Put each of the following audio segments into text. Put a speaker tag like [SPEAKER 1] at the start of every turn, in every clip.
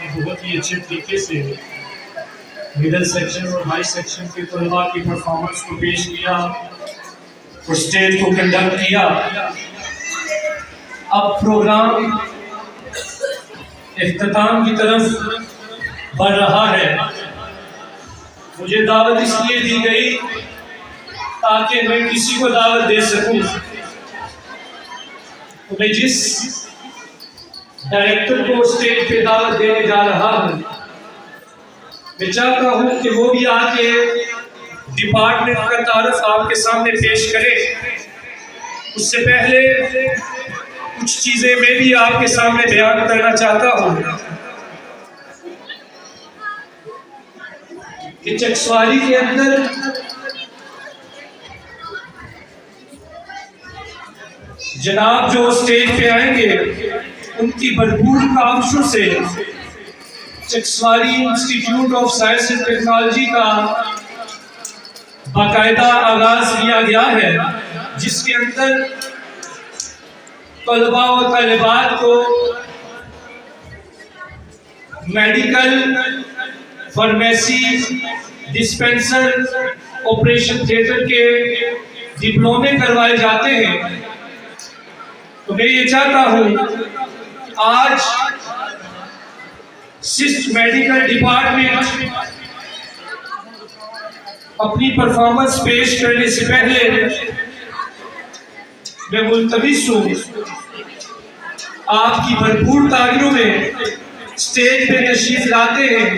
[SPEAKER 1] نے بہت ہی اچھے طریقے سے مڈل سیکشن اور ہائی سیکشن کے طلباء کی پرفارمنس کو پیش کیا اور اسٹیج کو کنڈکٹ کیا۔ اب پروگرام اختتام کی طرف بڑھ رہا ہے۔ مجھے دعوت اس لیے دی گئی تاکہ میں کسی کو دعوت دے سکوں۔ تو میں جس ڈائریکٹر کو اسٹیج پہ دعوت دینے جا رہا ہوں، میں چاہتا ہوں کہ وہ بھی آ کے ڈپارٹمنٹ کا تعارف آپ کے سامنے پیش کرے۔ اس سے پہلے کچھ چیزیں میں بھی آپ کے سامنے بیان کرنا چاہتا ہوں کہ چکسواری کے اندر جناب جو اسٹیج پہ آئیں گے ان کی بھرپور کاوشوں سے Chakswari institute of science and technology کا باقاعدہ آغاز کیا گیا ہے، جس کے اندر طلباء و طالبات کو medical, pharmacy, dispenser, operation theatre کے ڈپلومے کروائے جاتے ہیں۔ تو میں یہ چاہتا ہوں آج سسٹ میڈیکل ڈپارٹمنٹ اپنی پرفارمنس پیش کرنے سے پہلے میں ملتمس ہوں آپ کی بھرپور تالیوں میں اسٹیج پہ تشریف لاتے ہیں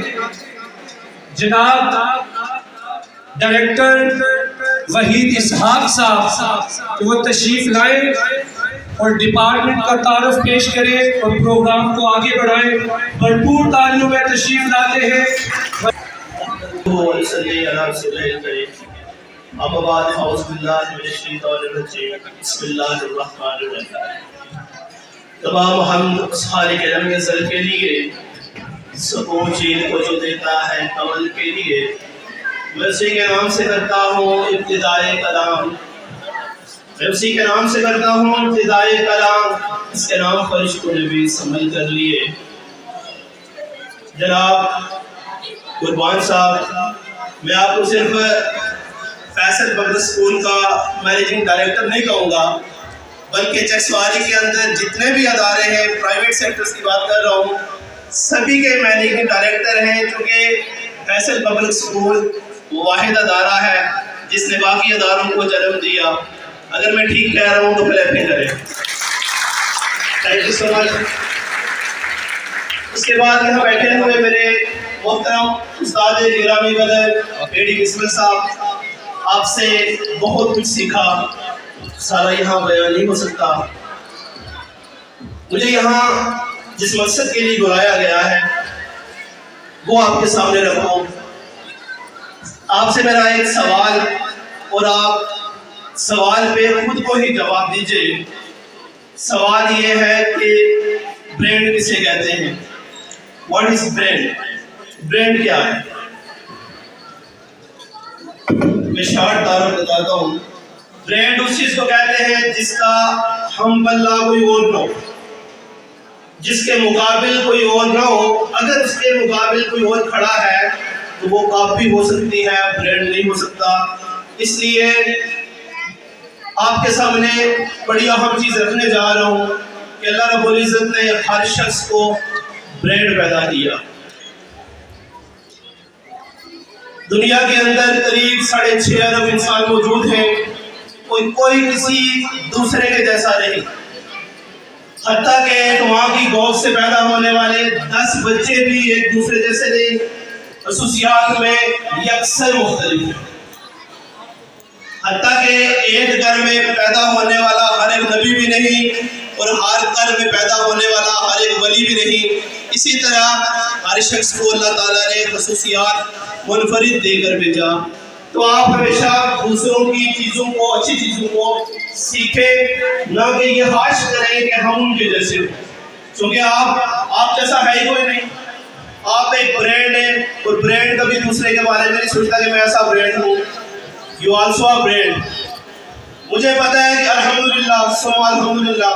[SPEAKER 1] جناب ڈائریکٹر وحید اسحاق صاحب، کہ وہ تشریف لائیں اور ڈپارٹمنٹ کا تعارف پیش کریں اور پروگرام کو آگے بڑھائیں۔ بھرپور تالیوں میں تشریف لاتے ہیں۔
[SPEAKER 2] اما بعد اعوذ باللہ من الشیطان الرجیم، بسم اللہ الرحمن الرحیم۔ تمام حمد خالق علم ازل کے لیے، سکون چین کو جو دیتا ہے کمل کے لیے، میں اسی کے نام سے کرتا ہوں ابتدائے کلام، میں اسی کے نام سے کرتا ہوں ابتدائے کلام، اس کے نام پر عشق و نبی سمجھ کر لیے۔ جناب قربان صاحب، میں آپ کو صرف فیصل پبلک اسکول کا مینیجنگ ڈائریکٹر نہیں کہوں گا، بلکہ چکسواری کے اندر جتنے بھی ادارے ہیں، پرائیویٹ سیکٹرز کی بات کر رہا ہوں، سبھی کے مینیجنگ ڈائریکٹر ہیں، چونکہ فیصل پبلک اسکول واحد ادارہ ہے جس نے باقی اداروں کو جنم دیا۔ اگر میں ٹھیک کہہ رہا ہوں تو کلیپ کریں۔ تھینک یو سو مچ۔ اس کے بعد یہاں بیٹھے ہوئے میرے محترم استاد گرامی قدر بیڈی قسمت صاحب، آپ سے بہت کچھ سیکھا، سارا یہاں بیان نہیں ہو سکتا۔ مجھے یہاں جس مقصد کے لیے بلایا گیا ہے وہ آپ کے سامنے رکھوں۔ آپ سے میرا ایک سوال، اور آپ سوال پہ خود کو ہی جواب دیجئے۔ سوال یہ ہے کہ برینڈ کسے کہتے ہیں؟ What is brand? برینڈ کیا ہے؟ میں شارٹ تعارف بتاتا ہوں۔ برینڈ اس چیز کو کہتے ہیں جس کا ہم پلہ کوئی اور نہ ہو، جس کے مقابل کوئی اور نہ ہو۔ اگر اس کے مقابل کوئی اور کھڑا ہے تو وہ کاپی ہو سکتی ہے، برینڈ نہیں ہو سکتا۔ اس لیے آپ کے سامنے بڑی اہم چیز رکھنے جا رہا ہوں کہ اللہ رب العزت نے ہر شخص کو برینڈ پیدا کیا۔ دنیا کے اندر قریب 6.5 ارب انسان موجود ہیں، کوئی کسی دوسرے کے جیسا نہیں، حتیٰ کہ ایک ماں کی گود سے پیدا ہونے والے 10 بچے بھی ایک دوسرے جیسے نہیں، خصوصیات میں یکسر مختلف ہیں۔ حتیٰ کہ ایک گھر میں پیدا ہونے والا ہر ایک نبی بھی نہیں، اور ہر گھر میں پیدا ہونے والا ہر ایک ولی بھی نہیں۔ اسی طرح ہر شخص کو اللہ تعالیٰ نے خصوصیات منفرد دے کر بھیجا۔ تو آپ ہمیشہ دوسروں کی چیزوں کو، اچھی چیزوں کو سیکھیں، نہ کہ یہ خواہش کریں کہ ہم ان کے جیسے ہوں، کیونکہ آپ جیسا ہے ہی کوئی نہیں۔ آپ ایک برینڈ ہیں، اور برینڈ کبھی دوسرے کے بارے میں نہیں سوچتا کہ میں ایسا برینڈ ہوں۔ You also a brand. مجھے پتا ہے کہ الحمدللہ ثم الحمدللہ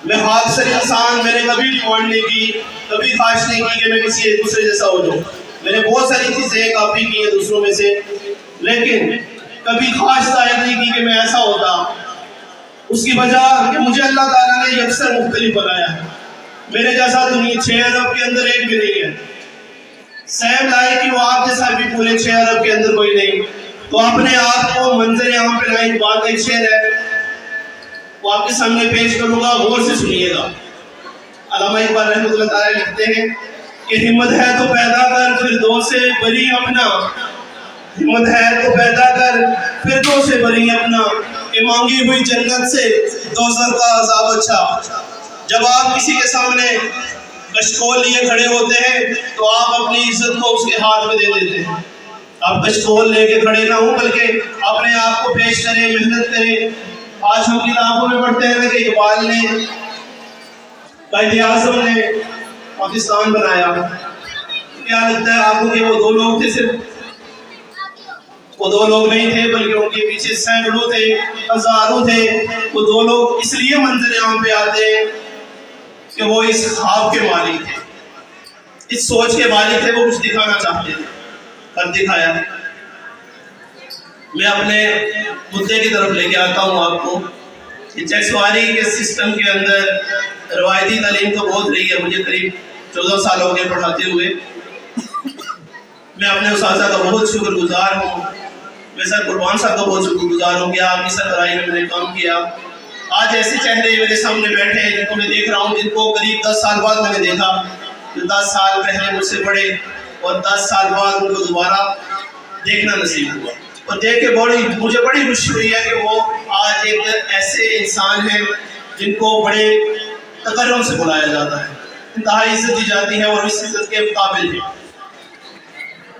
[SPEAKER 2] میں اکثر انسان، میں نے کبھی ڈیمانڈ نہیں کی، کبھی خواہش نہیں کی کہ میں کسی ایک دوسرے جیسا ہو جاؤں. میں نے بہت ساری چیزیں کاپی کی ہیں دوسروں میں سے، لیکن کبھی خواہش ظاہر نہیں کی کہ میں ایسا ہوتا. اس کی وجہ کہ مجھے اللہ تعالیٰ نے یکسر مختلف بنایا ہے. میرے جیسا دنیا 6 ارب کے اندر ایک بھی نہیں ہے. سیم لائے کہ وہ آپ جیسا بھی پورے 6 ارب کے اندر کوئی نہیں. تو اپنے آپ کو منظر عام پہ لائن بات ایک شعر ہے وہ آپ کے سامنے پیش کروں گا، غور سے سنیے گا. علامہ اقبال رحمۃ اللہ تعالیٰ لکھتے ہیں کہ ہمت ہے تو پیدا کر پھر دو سے بری اپنا، ہمت ہے تو پیدا کر پھر دو سے بری اپنا، کہ مانگی ہوئی جنت سے دوزخ کا عذاب اچھا. جب آپ کسی کے سامنے کشکول لیے کھڑے ہوتے ہیں تو آپ اپنی عزت کو اس کے ہاتھ میں دے دیتے ہیں. آپ کشکول لے کے کھڑے نہ ہوں بلکہ اپنے آپ کو پیش کریں، محنت کریں. آج ہم کتابوں میں پڑھتے ہیں کہ اقبال نے، قائد اعظم نے پاکستان بنایا. کیا لگتا ہے آپ کو کہ وہ 2 لوگ تھے؟ صرف وہ 2 لوگ نہیں تھے بلکہ ان کے پیچھے سینکڑوں تھے، ہزاروں تھے. وہ 2 لوگ اس لیے منظر عام پہ آتے ہیں کہ وہ اس خواب کے مالک تھے، اس سوچ کے مالک تھے. وہ کچھ دکھانا چاہتے تھے اور دکھایا. میں اپنے مدعے کی طرف لے کے آتا ہوں آپ کو. چیک سواری کے سسٹم کے اندر روایتی تعلیم تو بہت رہی ہے. مجھے قریب 14 سال ہو گئے پڑھاتے ہوئے. میں اپنے اساتذہ کا بہت شکر گزار ہوں. میں سر قربان صاحب کا بہت شکر گزار ہوں کہ آپ کی سربراہی میں میں نے کام کیا. آج ایسے چہرے میرے سامنے بیٹھے ہیں جن کو میں دیکھ رہا ہوں، جن کو قریب 10 سال بعد میں نے دیکھا، جو 10 سال پہلے مجھ سے پڑھے اور 10 سال بعد ان کو دوبارہ دیکھنا نصیب ہوا. اور دیکھ کے مجھے بڑی خوشی ہوئی ہے کہ وہ آج ایک ایسے انسان ہیں جن کو بڑے تکرم سے بلایا جاتا ہے، انتہائی عزت دی جاتی ہے اور اس عزت کے قابل ہیں.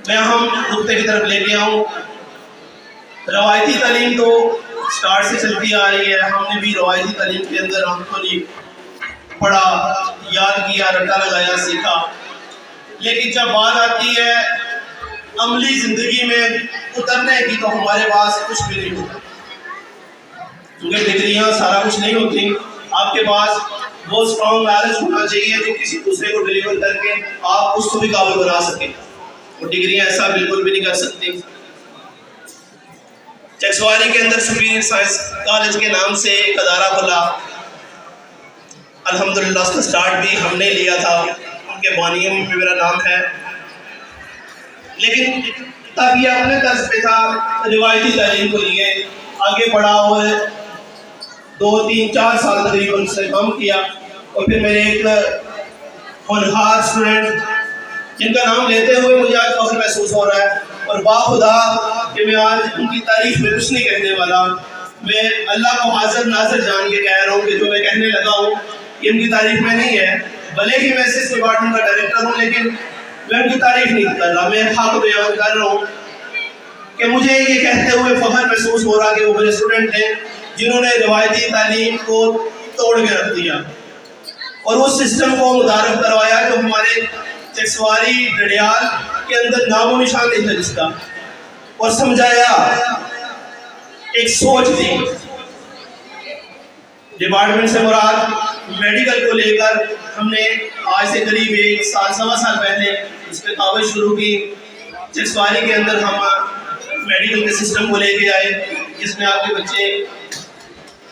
[SPEAKER 2] میں اہم نقطے کی طرف لے کے آؤں. روایتی تعلیم تو اسٹارٹ سے چلتی آ رہی ہے. ہم نے بھی روایتی تعلیم کے اندر ہم کو نہیں پڑھا، یاد کیا، رٹا لگایا، سیکھا. لیکن جب بات آتی ہے عملی زندگی میں اترنے کی تو ہمارے پاس کچھ بھی نہیں ہوتا. کیونکہ ڈگریاں سارا کچھ نہیں ہوتی. آپ کے پاس وہ اسٹرانگ نالج ہونا چاہیے جو کسی دوسرے کو ڈلیور کر کے آپ اس کو بھی قابل بنا سکیں. اور ڈگریاں ایسا بالکل بھی نہیں کر سکتی. چکسواری کے اندر سپیریئر سائنس کالج کے نام سے ایک ادارہ کھلا. الحمدللہ اس کا سٹارٹ بھی ہم نے لیا تھا، ان کے بانیوں میں میرا نام ہے. لیکن تب یہ اپنے طرز پہ تھا. روایتی تعلیم کو لیے آگے بڑھا اور 2 3 4 سال تقریباً سے کام کیا. اور پھر میرے ایک ہونہار اسٹوڈنٹ جن کا نام لیتے ہوئے مجھے آج فخر محسوس ہو رہا ہے، اور باخدا کہ میں آج ان کی تعریف میں کچھ نہیں کہنے والا. میں اللہ کو حاضر ناظر جان کے کہہ رہا ہوں کہ جو میں کہنے لگا ہوں یہ ان کی تعریف میں نہیں ہے. بھلے ہی میں اس ڈپارٹمنٹ کا ڈائریکٹر ہوں لیکن میں ان کی تعریف نہیں کر رہا. میں حق بیان کر رہا ہوں کہ مجھے یہ کہتے ہوئے فخر محسوس ہو رہا کہ وہ میرے اسٹوڈنٹ ہیں جنہوں نے روایتی تعلیم کو توڑ کے رکھ دیا اور اس سسٹم کو متعارف کروایا جو ہمارے چکسواری ڈڈیال کے اندر نام و نشان نہیں تھا جس کا، اور سمجھایا، ایک سوچ دی. ڈپارٹمنٹ سے مراد میڈیکل کو لے کر ہم نے آج سے قریب 1 سال 1.25 سال پہلے اس پہ کاوش شروع کی. چکسواری کے اندر ہم میڈیکل کے سسٹم کو لے کے آئے جس میں آپ کے بچے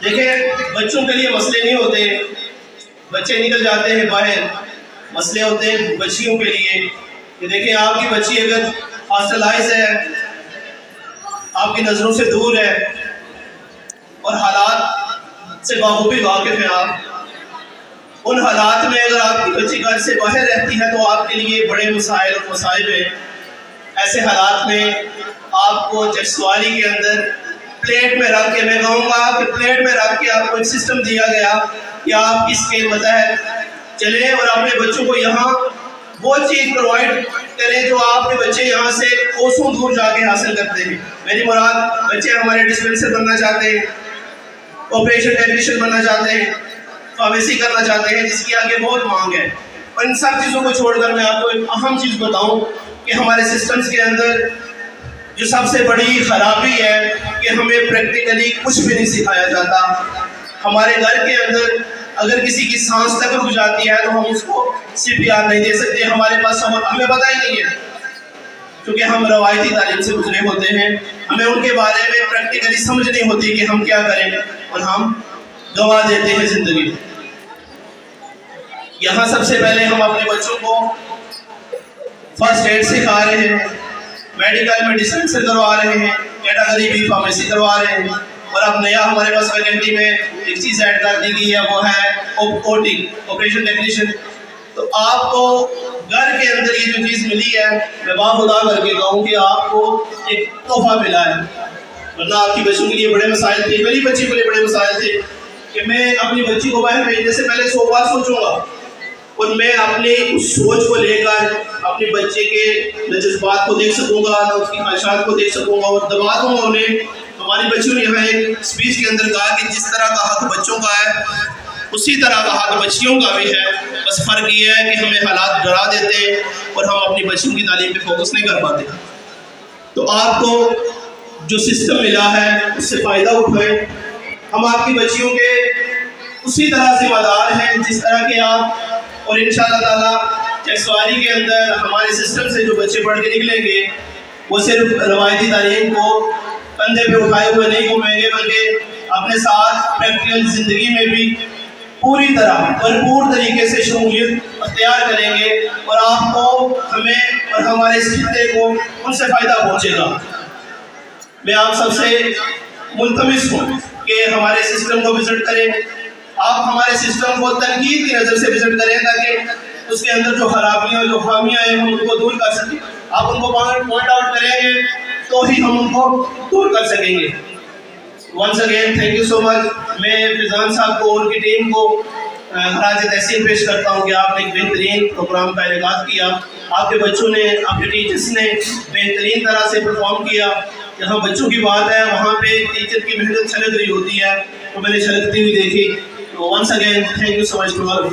[SPEAKER 2] دیکھیں، بچوں کے لیے مسئلے نہیں ہوتے، بچے نکل جاتے ہیں باہر. مسئلے ہوتے ہیں بچیوں کے لیے کہ دیکھیں آپ کی بچی اگر ہاسٹلائز ہے، آپ کی نظروں سے دور ہے اور حالات سے بخوبی واقف ہیں. آپ ان حالات میں اگر آپ کی بچی گھر سے باہر رہتی ہے تو آپ کے لیے بڑے مسائل اور مصائب ہیں. ایسے حالات میں آپ کو چکسواری کے اندر پلیٹ میں رکھ کے، میں کہوں گا کہ پلیٹ میں رکھ کے آپ کو ایک سسٹم دیا گیا کہ آپ اس کے متحد چلیں اور اپنے بچوں کو یہاں وہ چیز پرووائڈ کریں جو آپ کے بچے یہاں سے کوسوں دور جا کے حاصل کرتے ہیں. میری مراد بچے ہمارے ڈسپینسر بننا چاہتے ہیں، آپریشن ٹیکنیشین بننا چاہتے ہیں، فارمیسی کرنا چاہتے ہیں جس کی آگے بہت مانگ ہے. اور ان سب چیزوں کو چھوڑ کر میں آپ کو ایک اہم چیز بتاؤں کہ ہمارے سسٹمز کے اندر جو سب سے بڑی خرابی ہے کہ ہمیں پریکٹیکلی کچھ بھی نہیں سکھایا جاتا. ہمارے گھر کے اندر اگر کسی کی سانس تک رک جاتی ہے تو ہم اس کو CPR نہیں دے سکتے. ہمارے پاس ہمیں پتہ ہی نہیں ہے، کیونکہ ہم روایتی تعلیم سے گزرے ہوتے ہیں. ہمیں ان کے بارے میں پریکٹیکلی سمجھ نہیں ہوتی کہ ہم کیا کریں، اور ہم گوا دیتے ہیں زندگی. یہاں سب سے پہلے ہم اپنے بچوں کو فرسٹ ایڈ سکھا رہے ہیں، میڈیکل میں ڈسپینسر کروا رہے ہیں، کیٹاگری B فارمیسی کروا رہے ہیں. اور اب نیا ہمارے پاس ویکینٹی میں ایک چیز ایڈ کر دی گئی ہے، وہ ہے OT آپریشن ٹیکنیشین. تو آپ کو گھر کے اندر یہ جو چیز ملی ہے، میں خدا کر کے کہوں کہ آپ کو ایک تحفہ ملا ہے. ورنہ آپ کی بچوں کے لیے بڑے مسائل تھے، میری بچی کے لیے بڑے مسائل تھے کہ میں اپنی بچی کو باہر بھیجنے سے پہلے 100 بار سوچوں گا، اور میں اپنی اس سوچ کو لے کر اپنے بچے کے جذبات کو دیکھ سکوں گا، اس کی خواہشات کو دیکھ سکوں گا اور دبا دوں گا انہیں. ہماری بچیوں نے یہاں ایک اسپیچ کے اندر کہا کہ جس طرح کا حق بچوں کا ہے اسی طرح کا حق بچیوں کا بھی ہے، بس فرق یہ ہے کہ ہمیں حالات ڈرا دیتے ہیں اور ہم اپنی بچیوں کی تعلیم پہ فوکس نہیں کر پاتے. تو آپ کو جو سسٹم ملا ہے اس سے فائدہ اٹھائیں. ہم آپ کی بچیوں کے اسی طرح ذمہ دار ہیں جس طرح کے آپ، اور انشاءاللہ تعالیٰ چکسواری کے اندر ہمارے سسٹم سے جو بچے پڑھ کے نکلیں گے وہ صرف روایتی تعلیم کو کندھے پہ اٹھائے ہوئے نہیں گھومیں گے، بلکہ اپنے ساتھ پریکٹیکل زندگی میں بھی پوری طرح بھرپور طریقے سے شمولیت اختیار کریں گے، اور آپ کو، ہمیں اور ہمارے اس خطے کو ان سے فائدہ پہنچے گا. میں آپ سب سے ملتمس ہوں کہ ہمارے سسٹم کو وزٹ کریں. آپ ہمارے سسٹم کو تنقید کی نظر سے وزٹ کریں تاکہ اس کے اندر جو خرابیاں، جو خامیاں ہیں، ہم ان کو دور کر سکیں. آپ ان کو پوائنٹ آؤٹ کریں گے تو ہی ہم ان کو دور کر سکیں گے. Once again thank you so much. میں فیضان صاحب کو اور ان کی ٹیم کو خراج تحسین پیش کرتا ہوں کہ آپ نے ایک بہترین پروگرام کا انعقاد کیا. آپ کے بچوں نے، آپ کے ٹیچرز نے بہترین طرح سے پرفارم کیا. جہاں بچوں کی بات ہے وہاں پہ ٹیچر کی محنت چھلک رہی ہوتی ہے، تو میں نے چھلکتی ہوئی دیکھی. تو once again thank you so much to all.